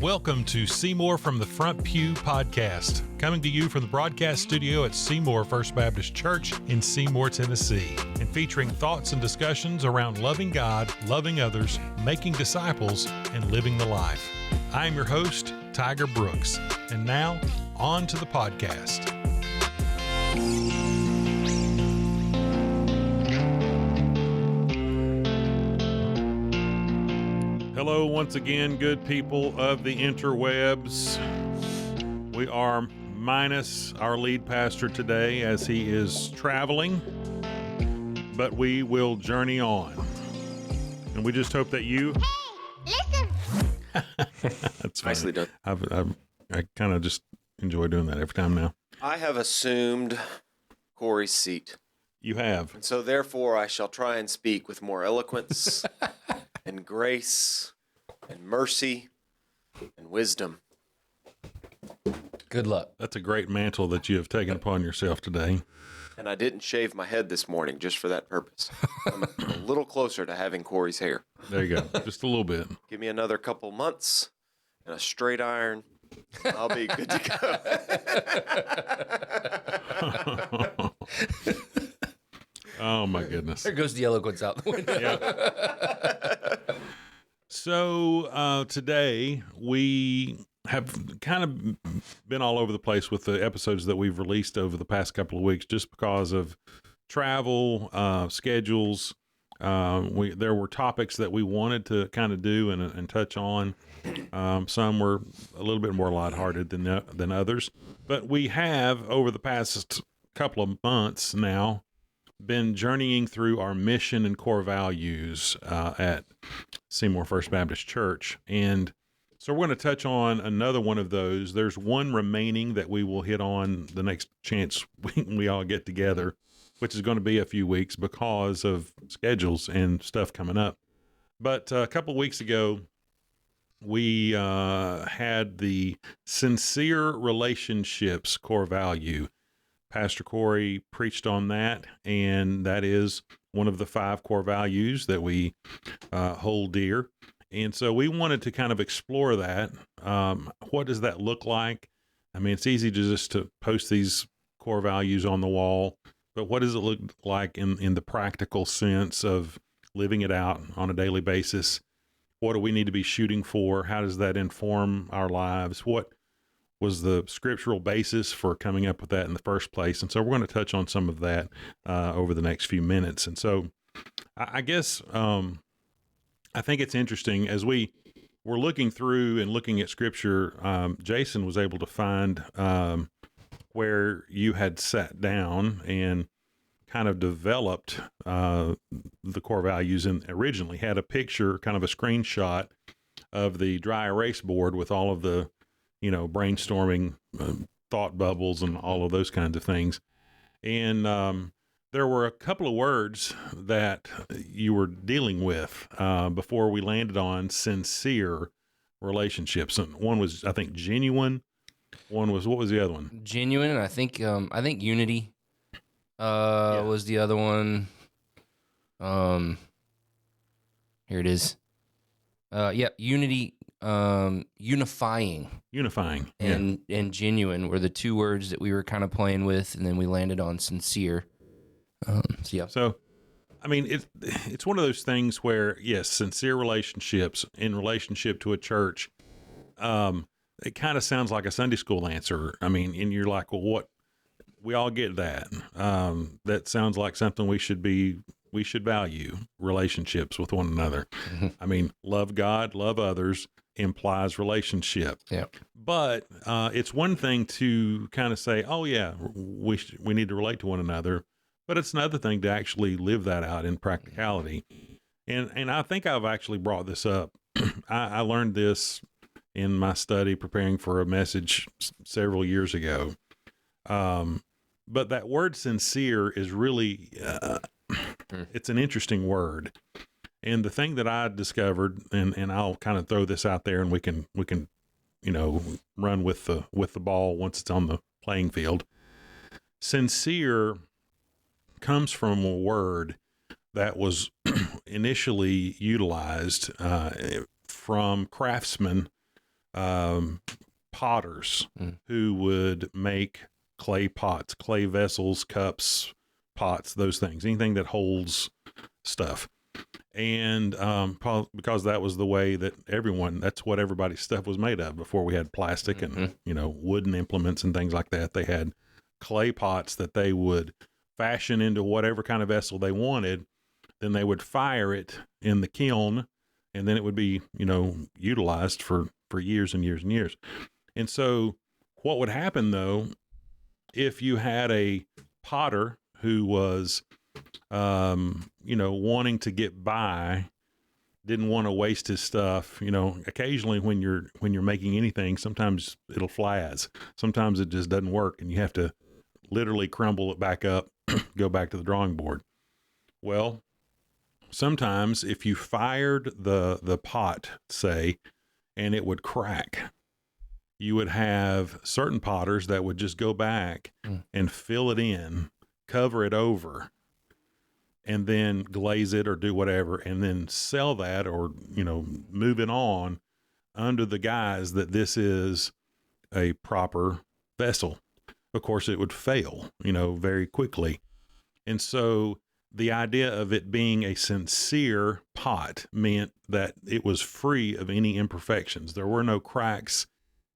Welcome to Seymour from the Front Pew podcast, coming to you from the broadcast studio at Seymour First Baptist Church in Seymour, Tennessee, and featuring thoughts and discussions around loving God, loving others, making disciples, and living the life. I am your host, Tiger Brooks, and now on to the podcast. Hello, once again, good people of the interwebs. We are minus our lead pastor today as he is traveling, but we will journey on. And we just hope that you... Hey, listen! That's funny. Nicely done. I kind of just enjoy doing that every time now. I have assumed Corey's seat, You have. and so therefore I shall try and speak with more eloquence and grace and mercy and wisdom. Good luck. That's a great mantle that you have taken upon yourself today. And I didn't shave my head this morning just for that purpose. I'm a little closer to having Corey's hair. There you go. Just a little bit. Give me another couple months and a straight iron. I'll be good to go. Oh, my goodness. There goes the eloquence out the window. Yeah. So today we have kind of been all over the place with the episodes that we've released over the past couple of weeks just because of travel, schedules. There were topics that we wanted to kind of do and touch on. Some were a little bit more lighthearted than others. But we have, over the past couple of months now, been journeying through our mission and core values at Seymour First Baptist Church. And so we're going to touch on another one of those. There's one remaining that we will hit on the next chance we all get together, which is going to be a few weeks because of schedules and stuff coming up. But a couple of weeks ago, we had the sincere relationships core value. Pastor Corey preached on that, and that is one of the 5 core values that we hold dear. And so we wanted to kind of explore that. What does that look like? I mean, it's easy to post these core values on the wall, but what does it look like in the practical sense of living it out on a daily basis? What do we need to be shooting for? How does that inform our lives? What was the scriptural basis for coming up with that in the first place? And so we're going to touch on some of that over the next few minutes. And so I guess I think it's interesting as we were looking through and looking at scripture, Jason was able to find where you had sat down and kind of developed the core values and originally had a picture, kind of a screenshot of the dry erase board with all of the brainstorming thought bubbles and all of those kinds of things. And there were a couple of words that you were dealing with before we landed on sincere relationships. And one was, I think, genuine. One was, what was the other one? Genuine, and I think unity was the other one. Here it is. Unity. Unifying and genuine were the 2 words that we were kind of playing with, and then we landed on sincere. So I mean, it's one of those things where, yes, sincere relationships in relationship to a church, it kind of sounds like a Sunday school answer. I mean, and you're like, well, what? We all get that. That sounds like something we should value, relationships with one another. Mm-hmm. I mean, love God, love others implies relationship. Yeah. But it's one thing to kind of say, oh yeah, we need to relate to one another, but it's another thing to actually live that out in practicality. And I think I've actually brought this up. I learned this in my study preparing for a message several years ago. But that word sincere is really, it's an interesting word. And the thing that I discovered, and I'll kind of throw this out there and we can, run with the ball once it's on the playing field. Sincere comes from a word that was initially utilized from craftsmen potters who would make clay pots, clay vessels, cups, pots, those things, anything that holds stuff. And because that was the way that that's what everybody's stuff was made of before we had plastic and, wooden implements and things like that. They had clay pots that they would fashion into whatever kind of vessel they wanted. Then they would fire it in the kiln, and then it would be, utilized for years and years and years. And so what would happen, though, if you had a potter who was, wanting to get by, didn't want to waste his stuff, occasionally when you're making anything, sometimes it'll flash. Sometimes it just doesn't work, and you have to literally crumble it back up, go back to the drawing board. Well, sometimes if you fired the pot, say, and it would crack, you would have certain potters that would just go back and fill it in, cover it over, and then glaze it or do whatever, and then sell that or, move it on under the guise that this is a proper vessel. Of course, it would fail, very quickly. And so the idea of it being a sincere pot meant that it was free of any imperfections. There were no cracks.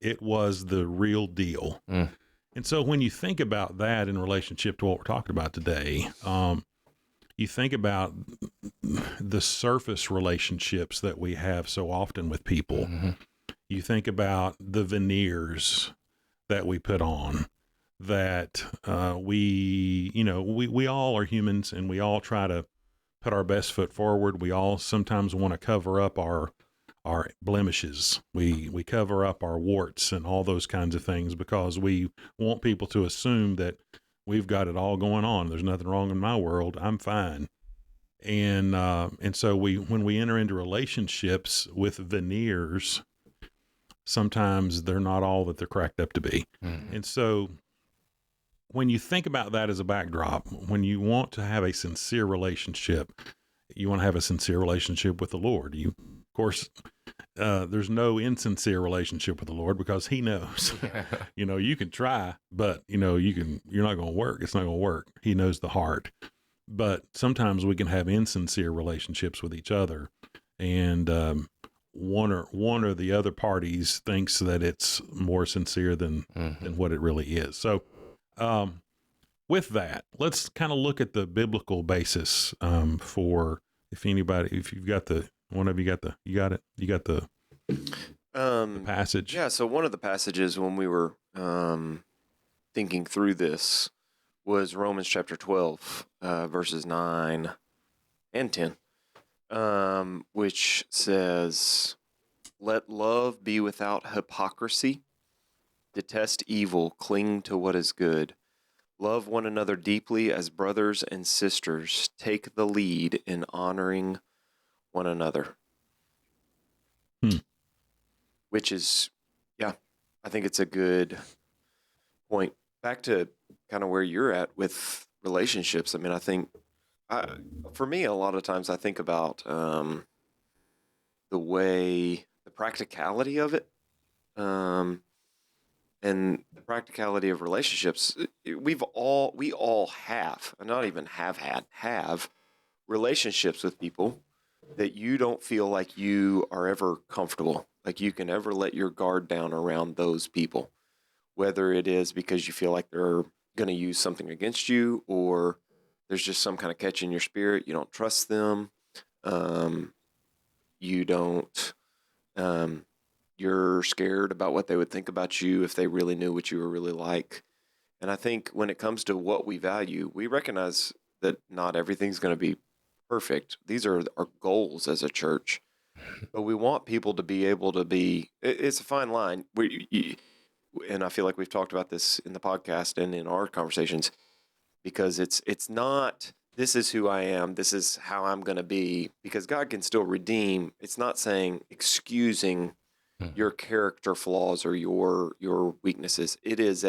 It was the real deal. And so when you think about that in relationship to what we're talking about today, you think about the surface relationships that we have so often with people. You think about the veneers that we put on, that we all are humans, and we all try to put our best foot forward. We all sometimes want to cover up our blemishes. We cover up our warts and all those kinds of things because we want people to assume that we've got it all going on. There's nothing wrong in my world. I'm fine. And so when we enter into relationships with veneers, sometimes they're not all that they're cracked up to be. And so when you think about that as a backdrop, when you want to have a sincere relationship, you want to have a sincere relationship with the Lord. Of course, there's no insincere relationship with the Lord because he knows, you can try, but you're not going to work. It's not going to work. He knows the heart, but sometimes we can have insincere relationships with each other. And, one or the other parties thinks that it's more sincere than what it really is. So, with that, let's kind of look at the biblical basis, for you got the passage. Yeah. So one of the passages when we were, thinking through this was Romans chapter 12, verses 9 and 10, which says, "Let love be without hypocrisy. Detest evil, cling to what is good. Love one another deeply as brothers and sisters. Take the lead in honoring one another." Which is, I think it's a good point. Back to kind of where you're at with relationships. I mean, I think, for me, a lot of times I think about the practicality of it. And the practicality of relationships, we all have, and not even have relationships with people that you don't feel like you are ever comfortable, like you can ever let your guard down around those people, whether it is because you feel like they're going to use something against you, or there's just some kind of catch in your spirit. You don't trust them. You don't, you're scared about what they would think about you if they really knew what you were really like. And I think when it comes to what we value, we recognize that not everything's going to be perfect. These are our goals as a church, but we want people to be able to be, it's a fine line. And I feel like we've talked about this in the podcast and in our conversations, because it's not, this is who I am, this is how I'm going to be, because God can still redeem. It's not saying excusing your character flaws or your weaknesses. It is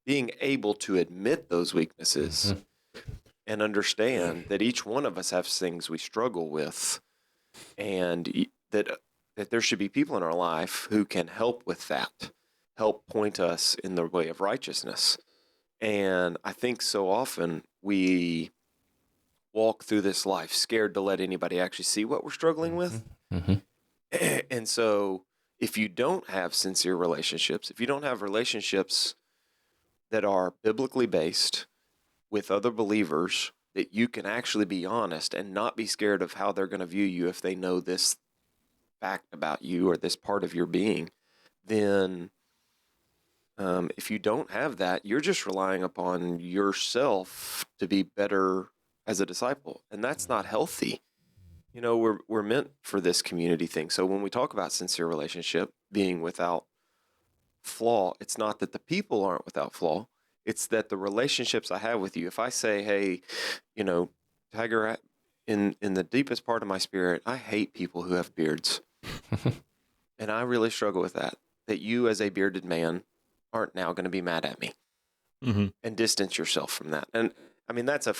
being able to admit those weaknesses and understand that each one of us has things we struggle with, and that that there should be people in our life who can help with that, help point us in the way of righteousness. And I think so often we walk through this life scared to let anybody actually see what we're struggling with. Mm-hmm. And so if you don't have sincere relationships, if you don't have relationships that are biblically based with other believers, that you can actually be honest and not be scared of how they're going to view you if they know this fact about you or this part of your being, then if you don't have that, you're just relying upon yourself to be better as a disciple, and that's not healthy. You know, we're meant for this community thing. So when we talk about sincere relationship being without flaw, it's not that the people aren't without flaw. It's that the relationships I have with you, if I say, hey, you know, Tiger, in the deepest part of my spirit, I hate people who have beards. And I really struggle with that you as a bearded man aren't now going to be mad at me and distance yourself from that. And I mean, that's a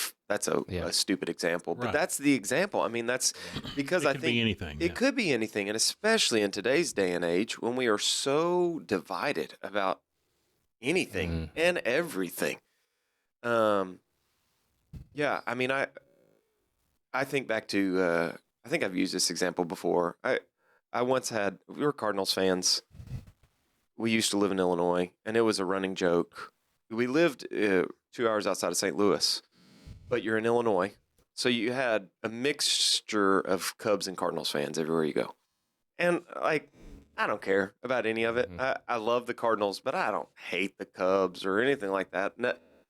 stupid example, but that's the example. I mean, that's because I think it could be anything. It could be anything. And especially in today's day and age when we are so divided about anything and everything. I mean, I think back to, I think I've used this example before. We were Cardinals fans. We used to live in Illinois, and it was a running joke. We lived 2 hours outside of St. Louis, but you're in Illinois. So you had a mixture of Cubs and Cardinals fans everywhere you go. And like, I don't care about any of it. I love the Cardinals, but I don't hate the Cubs or anything like that.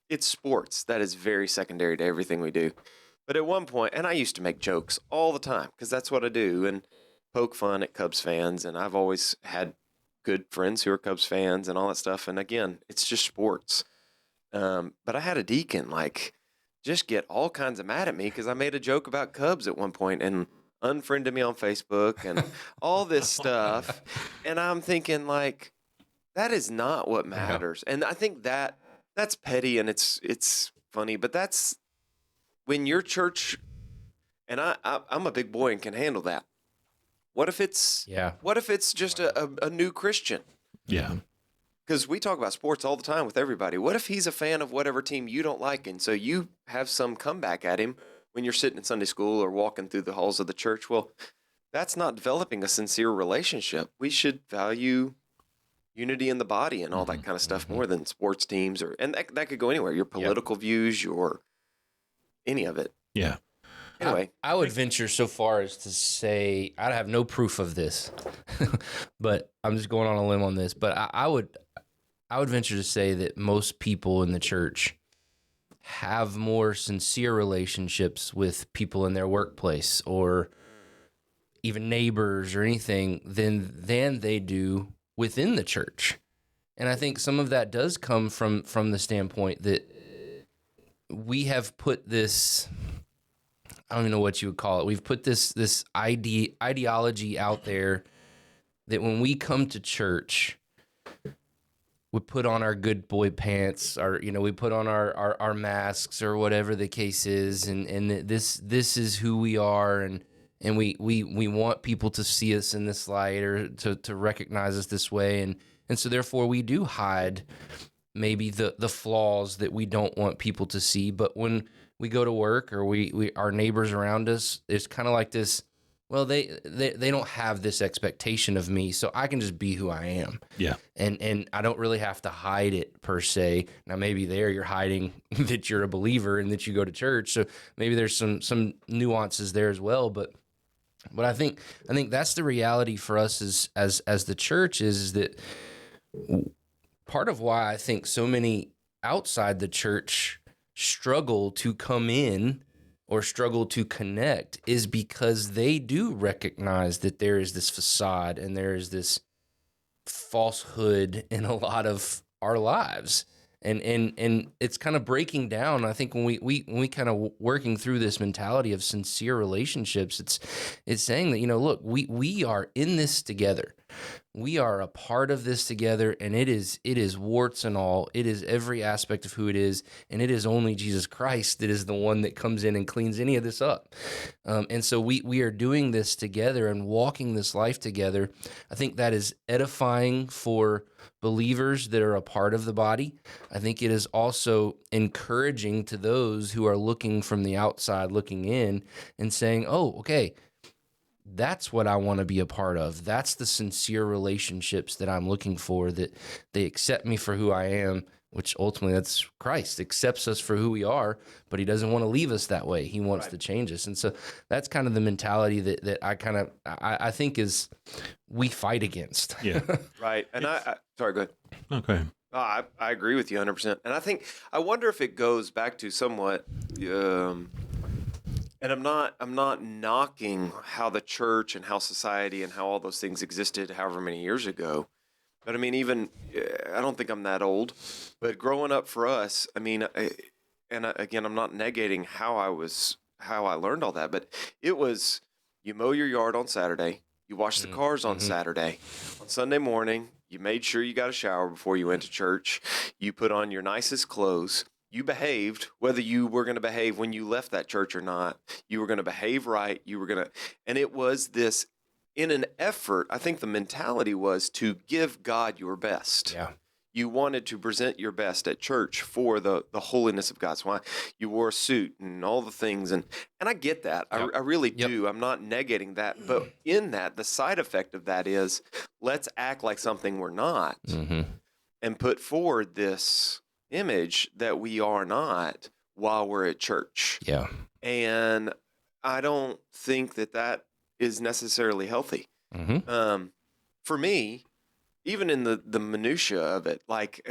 It's sports. That is very secondary to everything we do. But at one point, and I used to make jokes all the time because that's what I do, and poke fun at Cubs fans. And I've always had good friends who are Cubs fans and all that stuff. And again, it's just sports. But I had a deacon just get all kinds of mad at me because I made a joke about Cubs at one point and unfriended me on Facebook and all this stuff. And I'm thinking that is not what matters. And I think that's petty and it's funny, but that's when your church, and I'm a big boy and can handle that. What if it's just a new Christian? Yeah. Because we talk about sports all the time with everybody. What if he's a fan of whatever team you don't like, and so you have some comeback at him when you're sitting in Sunday school or walking through the halls of the church? Well, that's not developing a sincere relationship. We should value unity in the body and all that kind of stuff more than sports teams, and that could go anywhere. Your political views, your any of it. Yeah. Anyway, I would venture so far as to say I have no proof of this, but I'm just going on a limb on this. But I would venture to say that most people in the church have more sincere relationships with people in their workplace or even neighbors or anything than they do within the church. And I think some of that does come from the standpoint that we have put this, I don't even know what you would call it. We've put this ideology out there that when we come to church, we put on our good boy pants, or we put on our masks or whatever the case is, and this is who we are, and we want people to see us in this light or to recognize us this way, and so therefore we do hide maybe the flaws that we don't want people to see. But when we go to work or we our neighbors around us, it's kind of like this, well, they don't have this expectation of me, so I can just be who I am. Yeah. And I don't really have to hide it per se. Now maybe you're hiding that you're a believer and that you go to church, so maybe there's some nuances there as well, but I think that's the reality for us as the church is that part of why I think so many outside the church struggle to come in or struggle to connect is because they do recognize that there is this facade and there is this falsehood in a lot of our lives. And it's kind of breaking down. I think when we kind of working through this mentality of sincere relationships, it's saying that, look, we are in this together. We are a part of this together, and it is warts and all. It is every aspect of who it is, and it is only Jesus Christ that is the one that comes in and cleans any of this up. And so we are doing this together and walking this life together. I think that is edifying for believers that are a part of the body. I think it is also encouraging to those who are looking from the outside, looking in and saying, oh, okay, that's what I want to be a part of. That's the sincere relationships that I'm looking for, that they accept me for who I am, which ultimately that's Christ accepts us for who we are, but he doesn't want to leave us that way. He wants to change us. And so that's kind of the mentality that I think is we fight against. Yeah. Right. And sorry, go ahead. Okay. I agree with you 100%. And I wonder if it goes back to somewhat, and I'm not knocking how the church and how society and how all those things existed however many years ago. But I mean, even, I don't think I'm that old, but growing up for us, I mean, again, I'm not negating how I learned all that, but it was, you mow your yard on Saturday, you wash the cars on Saturday, on Sunday morning, you made sure you got a shower before you went to church, you put on your nicest clothes, you behaved, whether you were going to behave when you left that church or not, you were going to behave right, and it was this, in an effort, I think the mentality was to give God your best. Yeah. You wanted to present your best at church for the holiness of God. That's why you wore a suit and all the things. And I get that. Yep. I really do. I'm not negating that. But in that, the side effect of that is let's act like something we're not and put forward this image that we are not while we're at church. Yeah. And I don't think that is necessarily healthy. For me, even in the minutia of it, like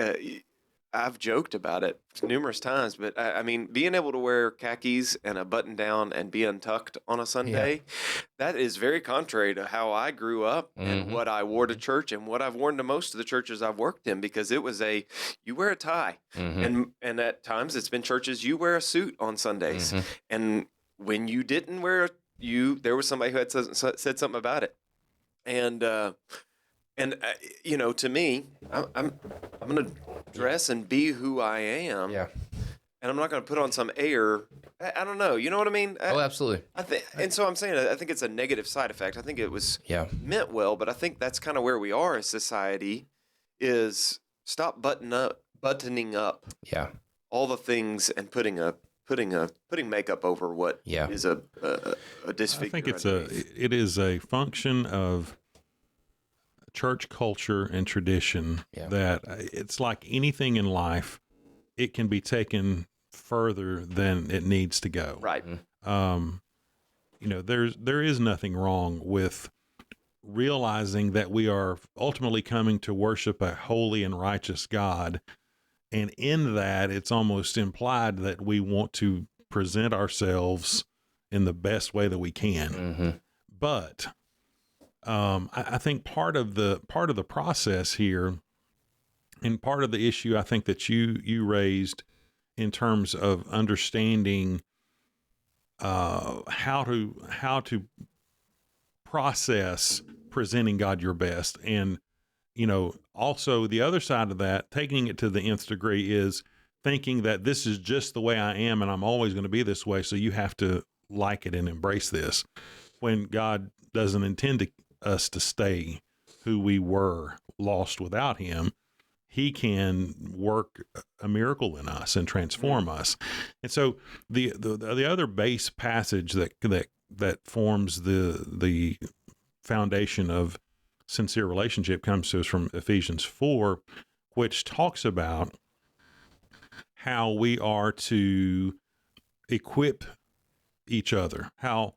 I've joked about it numerous times, but I mean, being able to wear khakis and a button down and be untucked on a Sunday, that is very contrary to how I grew up and what I wore to church and what I've worn to most of the churches I've worked in, because it was you wear a tie, and at times it's been churches you wear a suit on Sundays, and when you didn't wear there was somebody who had said something about it, and you know, to me, I'm going to dress and be who I am. Yeah. And I'm not going to put on some air. I don't know. You know what I mean? Oh, absolutely. And so I'm saying, I think it's a negative side effect. I think it was meant well, but I think that's kind of where we are as society, is stop buttoning up all the things and putting makeup over what is a disfigure. I think it is a function of church culture and tradition that it's like anything in life, it can be taken further than it needs to go. Right. You know, there is nothing wrong with realizing that we are ultimately coming to worship a holy and righteous God. And in that, it's almost implied that we want to present ourselves in the best way that we can. But I think part of the process here, and part of the issue I think that you raised in terms of understanding how to process presenting God your best, and you know, also the other side of that, taking it to the nth degree, is thinking that this is just the way I am and I'm always going to be this way, so you have to like it and embrace this, when God doesn't intend us to stay who we were lost without him. He can work a miracle in us and transform us. And so the other base passage that forms the foundation of sincere relationship comes to us from Ephesians 4, which talks about how we are to equip each other, how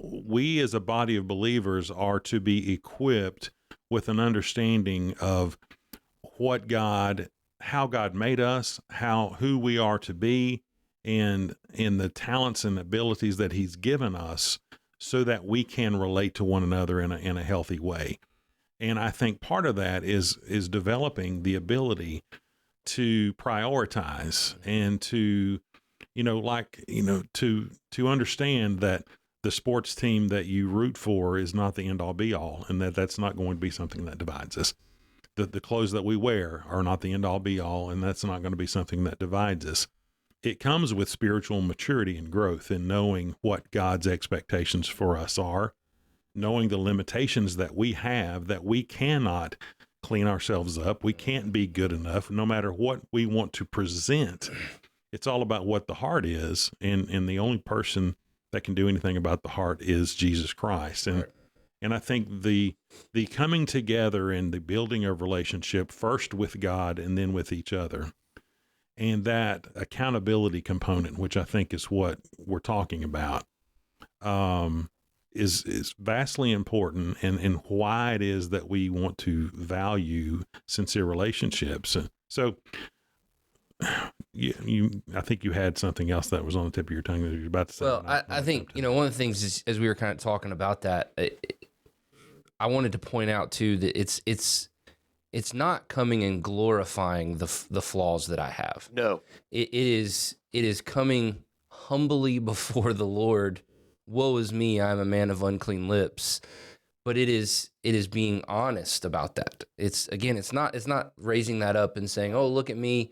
we as a body of believers are to be equipped with an understanding of how God made us, who we are to be, and in the talents and abilities that he's given us, so that we can relate to one another in a healthy way. And I think part of that is developing the ability to prioritize and to understand that the sports team that you root for is not the end all be all, and that's not going to be something that divides us. The clothes that we wear are not the end all be all, and that's not going to be something that divides us. It comes with spiritual maturity and growth in knowing what God's expectations for us are, knowing the limitations that we have, that we cannot clean ourselves up. We can't be good enough, no matter what we want to present. It's all about what the heart is, and the only person that can do anything about the heart is Jesus Christ. And and I think the coming together and the building of relationship, first with God and then with each other, and that accountability component, which I think is what we're talking about, is vastly important, and why it is that we want to value sincere relationships. So I think you had something else that was on the tip of your tongue that you were about to say. Well, I think, one of the things is, as we were kind of talking about that, I wanted to point out too that it's not coming and glorifying the flaws that I have. No, it is coming humbly before the Lord. Woe is me, I am a man of unclean lips. But it is being honest about that. It's not raising that up and saying, oh, look at me.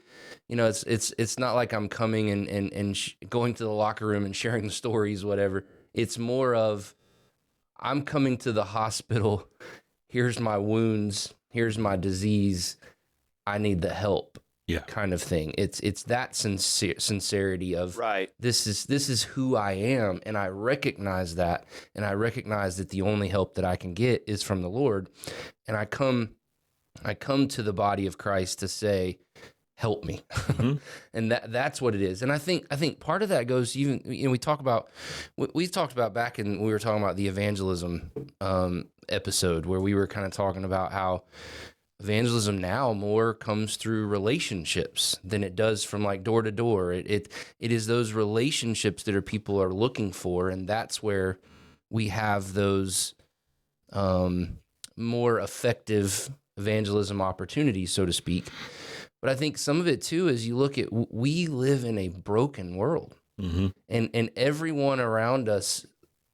It's not like I'm coming and going to the locker room and sharing the stories, whatever. It's more of, I'm coming to the hospital. Here's my wounds. Here's my disease. I need the help. Yeah. Kind of thing. It's that sincerity of, right. This is who I am, and I recognize that, and I recognize that the only help that I can get is from the Lord, and I come to the body of Christ to say, help me. Mm-hmm. And that's what it is. And I think part of that goes, even, we've talked about back in, we were talking about the evangelism episode, where we were kind of talking about how evangelism now more comes through relationships than it does from like door to door. It is those relationships that people are looking for, and that's where we have those more effective evangelism opportunities, so to speak. But I think some of it too is, you look at, we live in a broken world, mm-hmm. and everyone around us,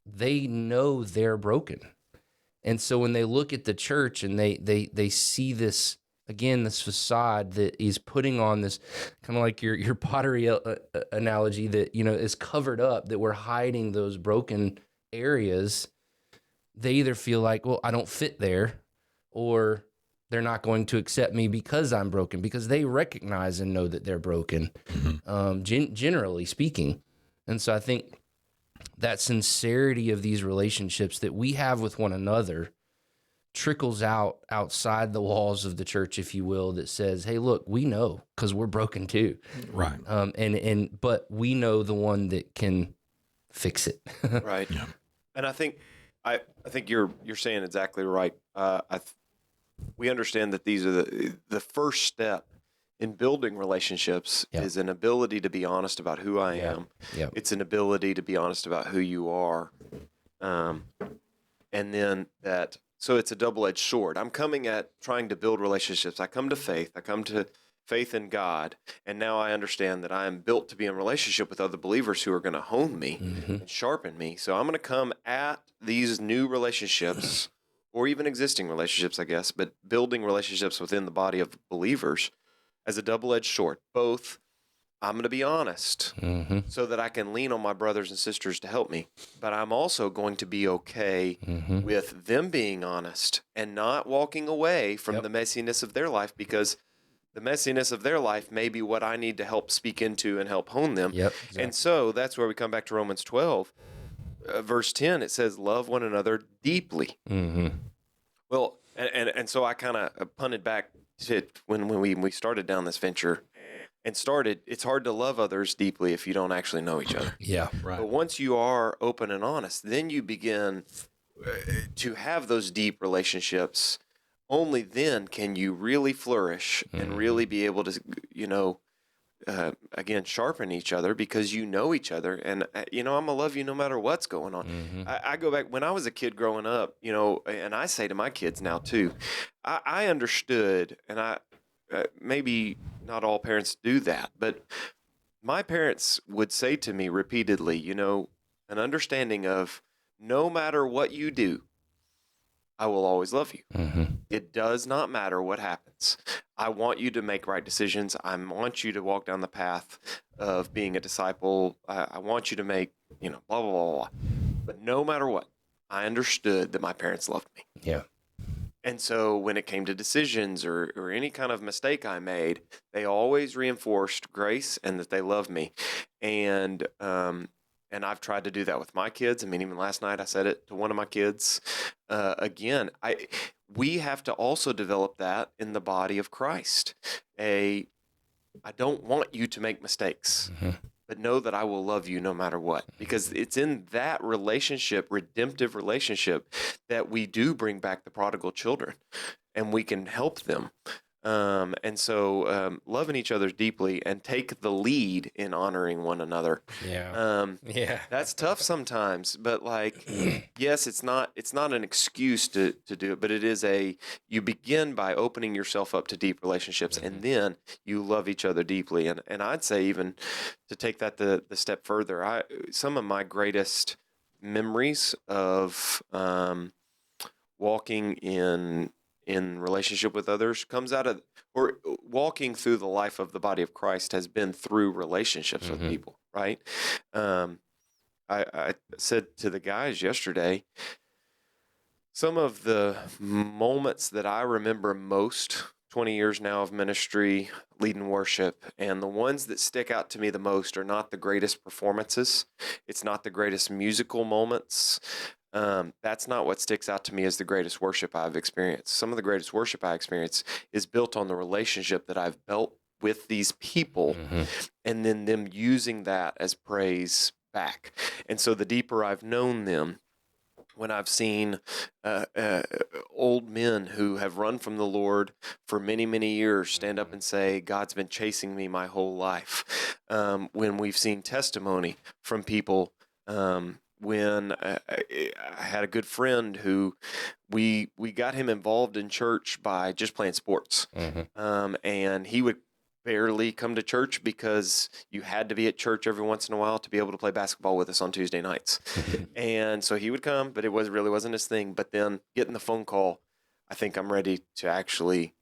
they know they're broken. And so when they look at the church and they see this, again, this facade that is putting on this, kind of like your pottery analogy, that, is covered up, that we're hiding those broken areas, they either feel like, well, I don't fit there, or they're not going to accept me because I'm broken, because they recognize and know that they're broken, mm-hmm. Generally speaking. And so I think that sincerity of these relationships that we have with one another trickles out outside the walls of the church, if you will, that says, hey, look, we know, because we're broken too. Right. But we know the one that can fix it. Right. Yeah. And I think you're saying exactly right. We understand that these are the first step in building relationships, yep. is an ability to be honest about who I am. Yep. It's an ability to be honest about who you are. And then so it's a double-edged sword. I'm coming at trying to build relationships. I come to faith in God, and now I understand that I am built to be in relationship with other believers who are going to hone me, mm-hmm. and sharpen me. So I'm going to come at these new relationships, or even existing relationships, I guess, but building relationships within the body of believers as a double-edged sword. Both, I'm going to be honest, mm-hmm. so that I can lean on my brothers and sisters to help me. But I'm also going to be okay, mm-hmm. with them being honest and not walking away from, yep. the messiness of their life, because the messiness of their life may be what I need to help speak into and help hone them. Yep, exactly. And so that's where we come back to Romans 12, verse 10. It says, love one another deeply. Mm-hmm. Well, and so I kind of punted back to when we started down this venture and it's hard to love others deeply if you don't actually know each other. Yeah, right. But once you are open and honest, then you begin to have those deep relationships. Only then can you really flourish, mm-hmm. and really be able to, again, sharpen each other, because you know each other. And, I'm going to love you no matter what's going on. Mm-hmm. I go back when I was a kid growing up, and I say to my kids now too, I understood, and maybe not all parents do that, but my parents would say to me repeatedly, an understanding of no matter what you do, I will always love you. Mm-hmm. It does not matter what happens. I want you to make right decisions. I want you to walk down the path of being a disciple. I want you to make, blah, blah, blah, blah. But no matter what, I understood that my parents loved me. Yeah. And so when it came to decisions or any kind of mistake I made, they always reinforced grace and that they loved me. And I've tried to do that with my kids. I mean, even last night I said it to one of my kids. Again, we have to also develop that in the body of Christ. I don't want you to make mistakes, but know that I will love you no matter what. Because it's in that relationship, redemptive relationship, that we do bring back the prodigal children and we can help them. And so loving each other deeply and take the lead in honoring one another. Yeah. That's tough sometimes, but yes, it's not an excuse to do it, but it is you begin by opening yourself up to deep relationships, and then you love each other deeply. And I'd say, even to take that the step further, some of my greatest memories of walking in relationship with others comes out of, or walking through the life of the body of Christ has been through relationships with people, right? I said to the guys yesterday, some of the moments that I remember most, 20 years now of ministry, leading worship, and the ones that stick out to me the most are not the greatest performances. It's not the greatest musical moments. That's not what sticks out to me as the greatest worship I've experienced. Some of the greatest worship I experience is built on the relationship that I've built with these people, and then them using that as praise back. And so the deeper I've known them, when I've seen old men who have run from the Lord for many, many years stand up and say, God's been chasing me my whole life. When we've seen testimony from people, when I had a good friend who we got him involved in church by just playing sports. And he would barely come to church because you had to be at church every once in a while to be able to play basketball with us on Tuesday nights. And so he would come, but it really wasn't his thing. But then getting the phone call, I think I'm ready to actually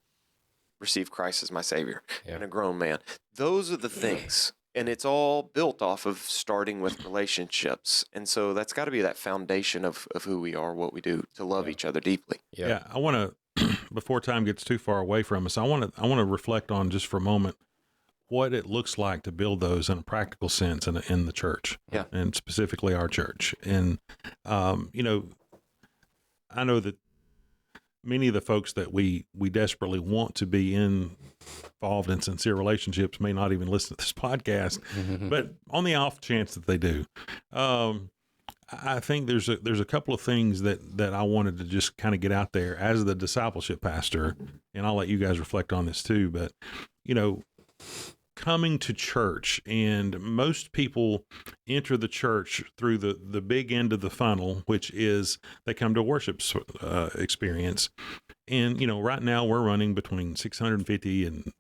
receive Christ as my Savior and a grown man. Those are the things. And it's all built off of starting with relationships. And so that's got to be that foundation of who we are, what we do, to love each other deeply. Yeah, I want to, before time gets too far away from us, I want to reflect on just for a moment what it looks like to build those in a practical sense in the church, and specifically our church. And, I know that many of the folks that we desperately want to be involved in sincere relationships may not even listen to this podcast, but on the off chance that they do, I think there's a couple of things that I wanted to just kind of get out there as the discipleship pastor, and I'll let you guys reflect on this too. But, coming to church, and most people enter the church through the big end of the funnel, which is they come to a worship experience. And, right now we're running between 650 and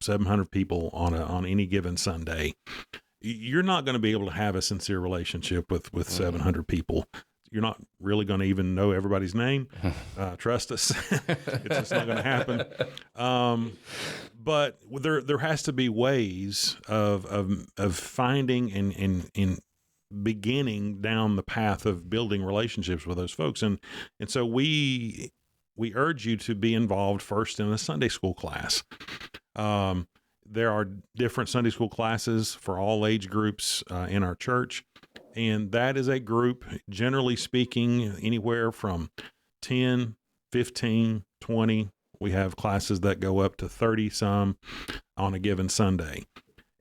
700 people on any given Sunday. You're not going to be able to have a sincere relationship with 700 people. You're not really going to even know everybody's name. Trust us. It's just not going to happen. But there has to be ways of finding and beginning down the path of building relationships with those folks. And so we urge you to be involved first in a Sunday school class. There are different Sunday school classes for all age groups in our church. And that is a group, generally speaking, anywhere from 10, 15, 20. We have classes that go up to 30 some on a given Sunday.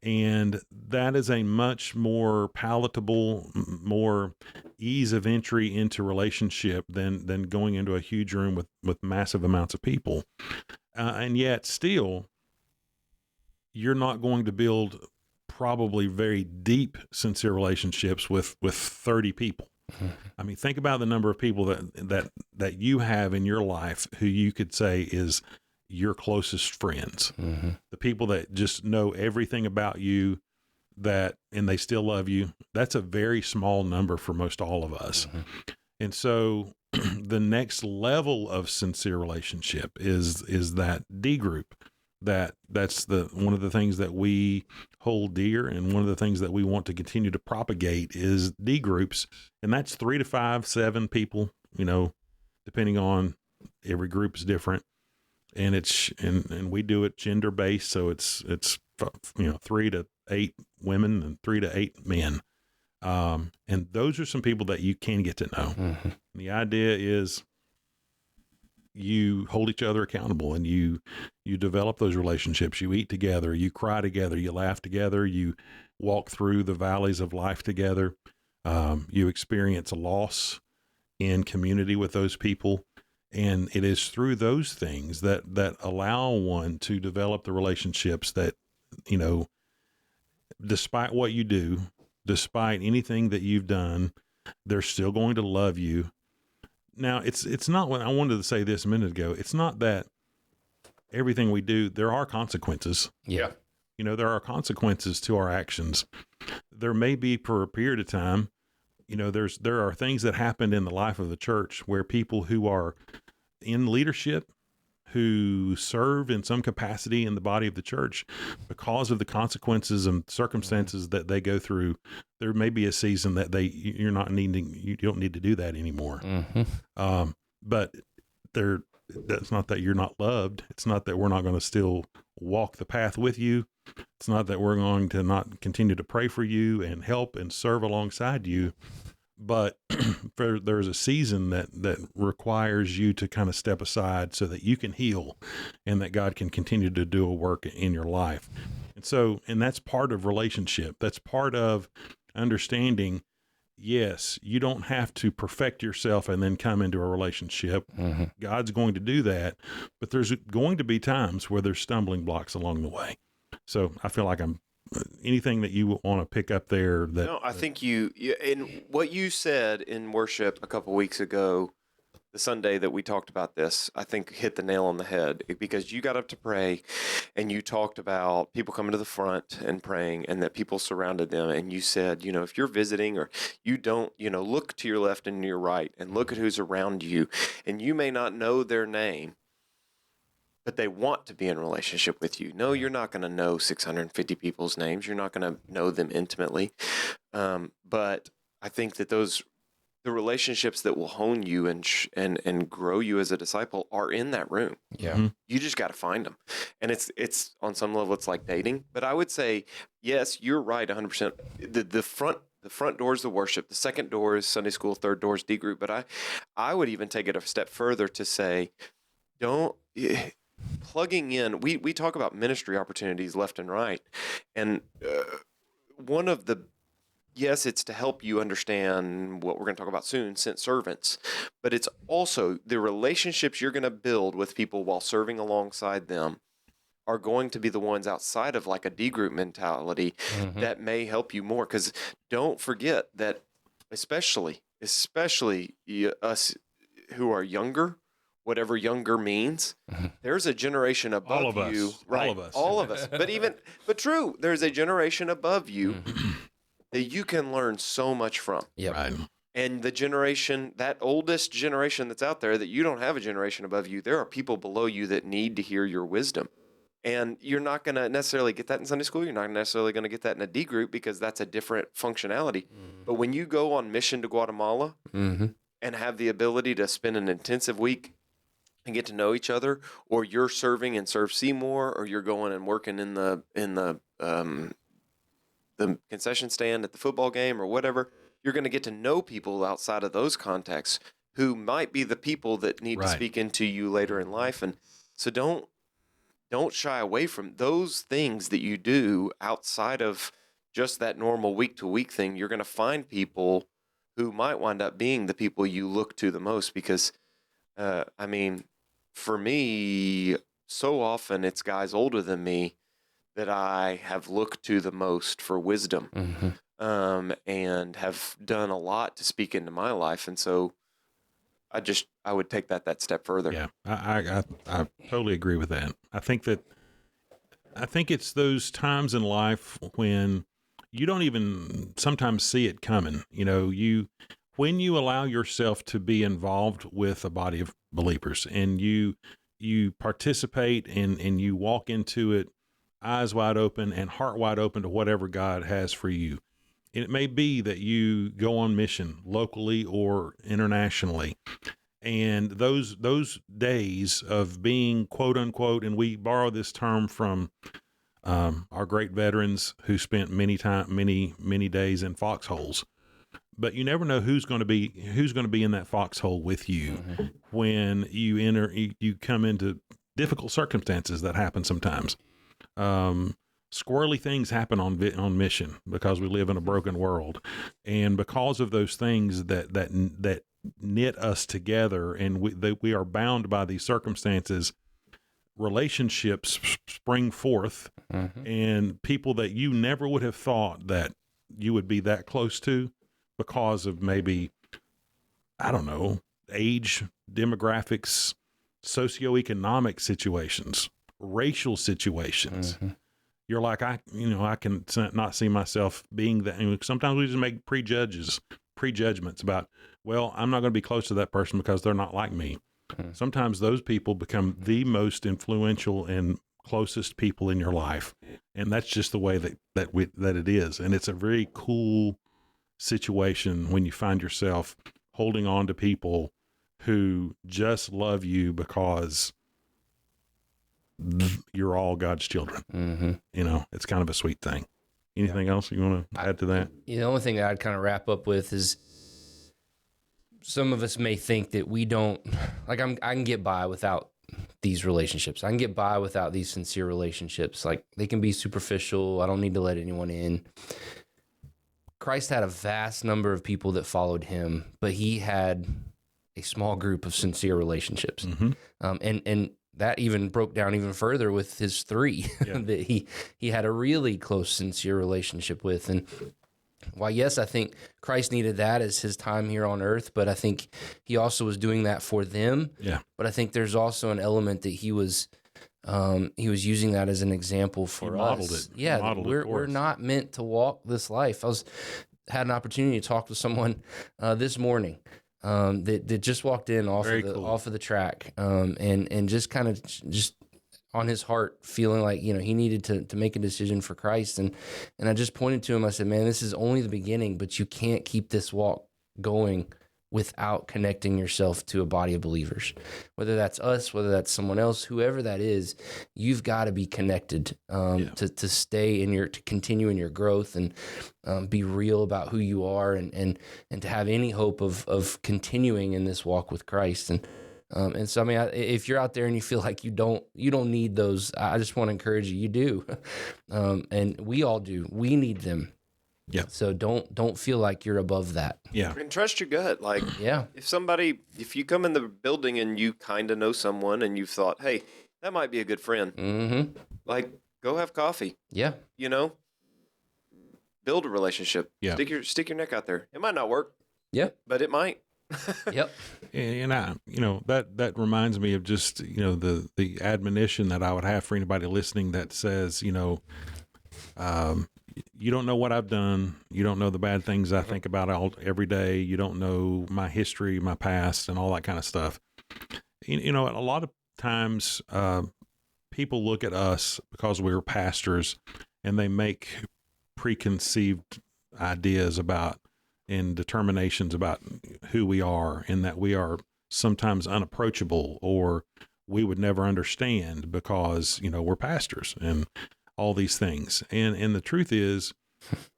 And that is a much more palatable, more ease of entry into relationship than going into a huge room with massive amounts of people. And yet still, you're not going to build probably very deep, sincere relationships with 30 people. I mean, think about the number of people that you have in your life who you could say is your closest friends, the people that just know everything about you, and they still love you, that's a very small number for most all of us. Mm-hmm. And so the next level of sincere relationship is that D group. That's one of the things that we hold dear, and one of the things that we want to continue to propagate is D groups, and that's 3 to 5, 7 people, depending on, every group is different, and and we do it gender based, so it's 3 to 8 women and 3 to 8 men, and those are some people that you can get to know. Mm-hmm. The idea is you hold each other accountable, and you develop those relationships. You eat together, you cry together, you laugh together, you walk through the valleys of life together. You experience a loss in community with those people. And it is through those things that allow one to develop the relationships that, despite what you do, despite anything that you've done, they're still going to love you. Now, it's not what I wanted to say this a minute ago. It's not that everything we do, there are consequences. Yeah. There are consequences to our actions. There may be for a period of time, there are things that happened in the life of the church where people who are in leadership, who serve in some capacity in the body of the church, because of the consequences and circumstances that they go through, there may be a season that you don't need to do that anymore. Mm-hmm. But that's not that you're not loved. It's not that we're not going to still walk the path with you. It's not that we're going to not continue to pray for you and help and serve alongside you. But there's a season that requires you to kind of step aside so that you can heal, and that God can continue to do a work in your life. And that's part of relationship. That's part of understanding, yes, you don't have to perfect yourself and then come into a relationship. Mm-hmm. God's going to do that, but there's going to be times where there's stumbling blocks along the way. So I feel like anything that you want to pick up there. I think you in what you said in worship a couple weeks ago, the Sunday that we talked about this, I think hit the nail on the head, because you got up to pray and you talked about people coming to the front and praying, and that people surrounded them. And you said, if you're visiting, or you don't, look to your left and your right and look at who's around you, and you may not know their name, but they want to be in relationship with you. No, you're not going to know 650 people's names. You're not going to know them intimately. But I think that the relationships that will hone you and grow you as a disciple are in that room. Yeah. Mm-hmm. You just got to find them. And it's on some level, it's like dating. But I would say, yes, you're right 100%. The front door is the worship. The second door is Sunday school. Third door is D group. But I would even take it a step further to say, plugging in, we talk about ministry opportunities left and right. And one of the, yes, it's to help you understand what we're going to talk about soon, sent servants, but it's also the relationships you're going to build with people while serving alongside them are going to be the ones outside of like a D group mentality that may help you more. Because don't forget that especially us who are younger, whatever younger means, there's a generation above all of you. Us. Right. All of us. But true, there's a generation above you that you can learn so much from. Yep. Right. And the generation, that oldest generation that's out there, that you don't have a generation above you, there are people below you that need to hear your wisdom. And you're not going to necessarily get that in Sunday school. You're not necessarily going to get that in a D group, because that's a different functionality. But when you go on mission to Guatemala and have the ability to spend an intensive week and get to know each other, or you're serving and serve Seymour, or you're going and working in the concession stand at the football game or whatever, you're going to get to know people outside of those contexts who might be the people that need to speak into you later in life. And so don't shy away from those things that you do outside of just that normal week to week thing. You're going to find people who might wind up being the people you look to the most, because for me, so often it's guys older than me that I have looked to the most for wisdom, and have done a lot to speak into my life. And so I would take that step further. Yeah, I totally agree with that. I think it's those times in life when you don't even sometimes see it coming. When you allow yourself to be involved with a body of believers and you participate and you walk into it eyes wide open and heart wide open to whatever God has for you. And it may be that you go on mission locally or internationally. And those days of being quote unquote, and we borrow this term from our great veterans who spent many days in foxholes. But you never know who's going to be in that foxhole with you when you come into difficult circumstances that happen sometimes. Squirrely things happen on mission because we live in a broken world, and because of those things that knit us together, and we are bound by these circumstances. Relationships spring forth, and people that you never would have thought that you would be that close to because of maybe, I don't know, age, demographics, socioeconomic situations, racial situations. You're like, I can not see myself being that. And sometimes we just make prejudgments about, well, I'm not going to be close to that person because they're not like me. Sometimes those people become the most influential and closest people in your life. And that's just the way that it is. And it's a very cool situation when you find yourself holding on to people who just love you because you're all God's children. It's kind of a sweet thing. Anything else you want to add to that? The only thing that I'd kind of wrap up with is some of us may think that we don't, like I can get by without these relationships. I can get by without these sincere relationships. Like they can be superficial. I don't need to let anyone in. Christ had a vast number of people that followed him, but he had a small group of sincere relationships. And that even broke down even further with his three that he had a really close, sincere relationship with. And while, yes, I think Christ needed that as his time here on earth, but I think he also was doing that for them. Yeah. But I think there's also an element that he was using that as an example for us. Yeah, we're not meant to walk this life. Had an opportunity to talk with someone this morning that just walked in off of the track, and just kind of just on his heart, feeling like, he needed to make a decision for Christ. And I just pointed to him. I said, man, this is only the beginning, but you can't keep this walk going without connecting yourself to a body of believers. Whether that's us, whether that's someone else, whoever that is, you've got to be connected to stay to continue in your growth and be real about who you are and to have any hope of continuing in this walk with Christ. And so, I mean, if you're out there and you feel like you don't need those, I just want to encourage you. You do, and we all do. We need them. Yeah. So don't feel like you're above that. Yeah. And trust your gut. Like, if you come in the building and you kind of know someone and you've thought, hey, that might be a good friend. Like, go have coffee. Yeah. Build a relationship. Yeah. Stick your neck out there. It might not work. Yeah. But it might. Yep. And that reminds me of just, the admonition that I would have for anybody listening that says, you don't know what I've done. You don't know the bad things I think about every day. You don't know my history, my past, and all that kind of stuff. A lot of times people look at us because we're pastors and they make preconceived ideas about and determinations about who we are, and that we are sometimes unapproachable or we would never understand because, we're pastors and all these things. And the truth is,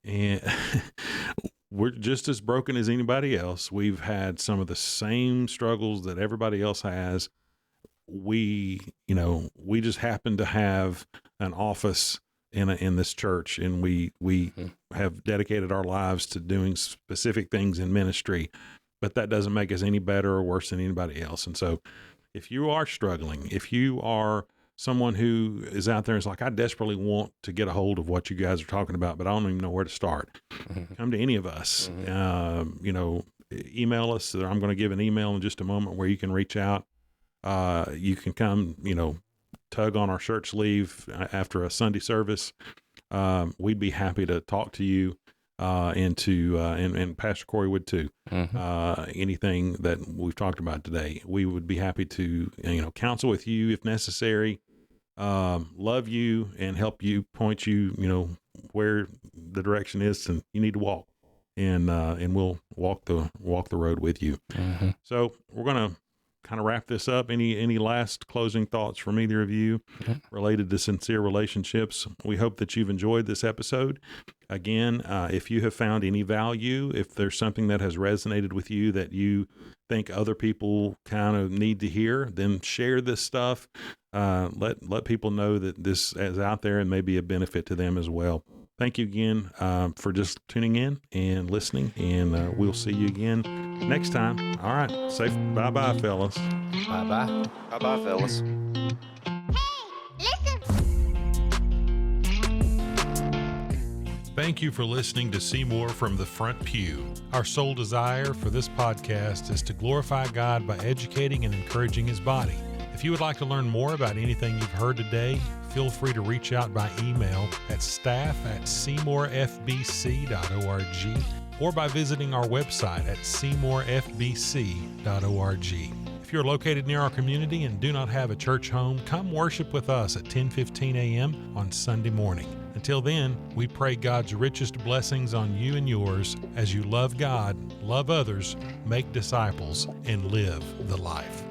we're just as broken as anybody else. We've had some of the same struggles that everybody else has. We just happen to have an office in this church, and we have dedicated our lives to doing specific things in ministry, but that doesn't make us any better or worse than anybody else. And so if you are struggling, if you are someone who is out there and is like, I desperately want to get a hold of what you guys are talking about, but I don't even know where to start, come to any of us. Email us. I'm going to give an email in just a moment where you can reach out. You can come, tug on our shirt sleeve after a Sunday service, we'd be happy to talk to you and Pastor Corey would too. Anything that we've talked about today, we would be happy to, counsel with you if necessary, love you and help you, point you, where the direction is and you need to walk, and we'll walk the road with you. So we're going to kind of wrap this up. Any last closing thoughts from either of you related to sincere relationships? We hope that you've enjoyed this episode. Again, if you have found any value, if there's something that has resonated with you that you think other people kind of need to hear, then share this stuff. Let people know that this is out there and may be a benefit to them as well. Thank you again for just tuning in and listening, and we'll see you again next time. All right. Say bye-bye, fellas. Bye-bye. Bye-bye, fellas. Thank you for listening to Seymour from the Front Pew. Our sole desire for this podcast is to glorify God by educating and encouraging His body. If you would like to learn more about anything you've heard today, feel free to reach out by email at staff@seymourfbc.org or by visiting our website at seymourfbc.org. If you're located near our community and do not have a church home, come worship with us at 10:15 a.m. on Sunday morning. Until then, we pray God's richest blessings on you and yours as you love God, love others, make disciples, and live the life.